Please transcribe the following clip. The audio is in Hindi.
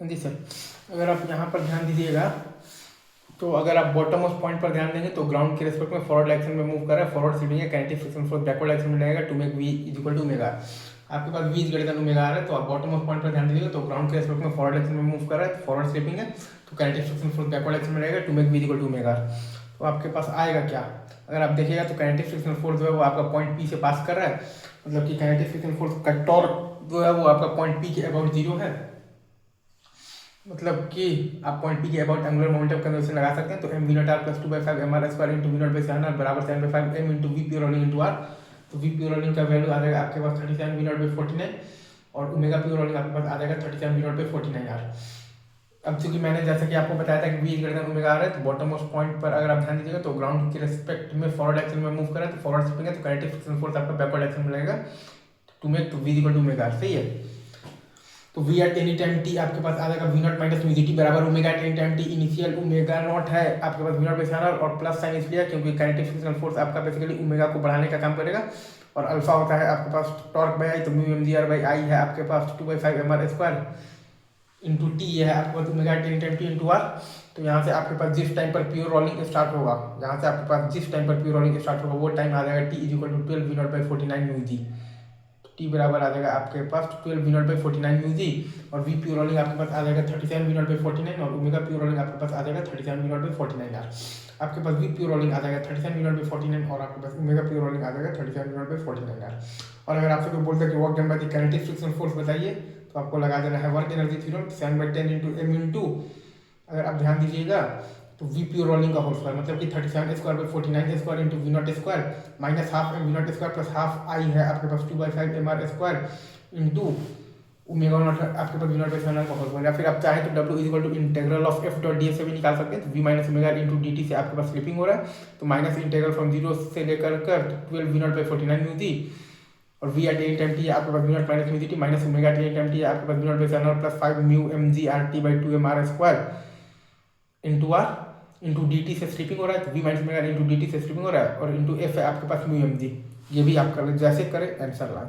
जी सर, अगर आप यहाँ पर ध्यान दीजिएगा तो अगर आप बॉटम ऑफ पॉइंट पर ध्यान देंगे तो ग्राउंड के रेस्पेक्ट में फॉरवर्ड डायरेक्शन में मूव कर रहा है, फॉरवर्ड स्लिपिंग है, kinetic friction force backward direction में रहेगा to make V is equal to omega. आपके पास V is greater than omega आ रहा है, तो आप बॉटम ऑफ पॉइंट पर ध्यान दीजिएगा तो ग्राउंड के रेस्पेक्ट में फॉरवर्ड डायरेक्शन में मूव कर रहा है, फॉरवर्ड स्लिपिंग है, तो kinetic friction force backward direction में रहेगा to make V is equal to omega. तो आपके पास आएगा क्या, अगर आप देखिएगा तो काइनेटिक फ्रिक्शन फोर्स जो है वो आपका पॉइंट पी से पास कर रहा है, मतलब कि काइनेटिक फ्रिक्शन फोर्स का टॉर्क जो है वो आपका पॉइंट पी के अबाउट जीरो है, मतलब कि आप पॉइंट पी के अबाउट एंगुलर मोमेंटम कन्वर्जन लगा सकते हैं। तो M V not R plus 2/5 M R square into V not by 7 R बराबर 7/5 M into V pure rolling into R. तो वी प्योर रोलिंग का वैल्यू आ जाएगा आपके पास 37 वी नॉट बाई 49 और ओमेगा प्योर रोलिंग आपके पास आ जाएगा 37 वी नॉट बाई 49 आर। अब चूंकि मैंने जैसा कि आपको बताया था कि वी ग्रेटर देन ओमेगा आ रहा है, तो बॉटम ऑफ पॉइंट पर अगर आप ध्यान दीजिएगा तो ग्राउंड के रेस्पेक्ट में फॉरवर्ड डायरेक्शन में मूव कर रहा है, तो फॉरवर्ड स्लिपिंग है, तो काइनेटिक फ्रिक्शन फोर्स आपका बैकवर्ड डायरेक्शन में लगेगा to make V equal to omega. सही है, तो V at any time T आपके पास आ जाएगा V not minus mu T बराबर omega at any time T. Initial omega not है आपके पास वी नॉट बाई और प्लस साइन इसलिए क्योंकि काइनेटिक फ्रिक्शन फोर्स आपका बेसिकली ओमेगा को बढ़ाने का काम करेगा, और अल्फा होता है आपके पास टॉर्क बाई आई, तो mu M G R by I है आपके पास 2/5 M R square into T, ये है आपके पास omega at any time T into R. तो यहाँ से आपके पास जिस टाइम पर प्योर रोलिंग स्टार्ट होगा, यहाँ से आपके पास जिस टाइम पर प्योर रोलिंग स्टार्ट होगा वो टाइम आ जाएगा T is equal to 12 V not by 49 mu G. T बराबर आ जाएगा आपके पास 12 V not by 49 mu G, और वी प्योर रोलिंग आपके पास आ जाएगा 37 वी नॉट बाई 49 और ओमेगा प्योर रोलिंग आपके पास आ जाएगा 37 वी नॉट बाई 49 आर। आपके पास वी प्योर रोलिंग आ जाएगा 37 वी नॉट बाई 49 और आपके पास ओमेगा प्योर रोलिंग आ जाएगा 37 वी नॉट बाई 49 आर। और अगर आपसे कोई बोलता है कि work done by the kinetic friction force बताइए, तो आपको लगा देना है work energy theorem 7/10 into M into, अगर आप ध्यान दीजिएगा तो वी प्योर रोलिंग का होल स्क्वायर मतलब कि 37 square by 49 square into V not square minus half M V not square plus half I है आपके पास 2/5 M R square into omega not आपके पास वी नॉट बाई 7 का होल स्क्वायर। या फिर आप चाहें तो W is equal to integral of F dot D S से भी निकाल सकते हैं। तो V minus omega into D T से आपके पास स्लिपिंग हो रहा है, तो माइनस इंटीग्रल फ्रॉम जीरो से लेकर 12 V not by 49 mu G, और V at any time T आपके पास V not minus mu G T minus omega at any time T आपके पास V not by 7 plus 5 mu M G R T by 2 M R square into R into D T से स्लिपिंग हो रहा है, तो V minus omega into D T से स्लिपिंग हो रहा है, और इंटू एफ है आपके पास म्यू एम जी। ये भी आप कर जैसे करें आंसर लाएं।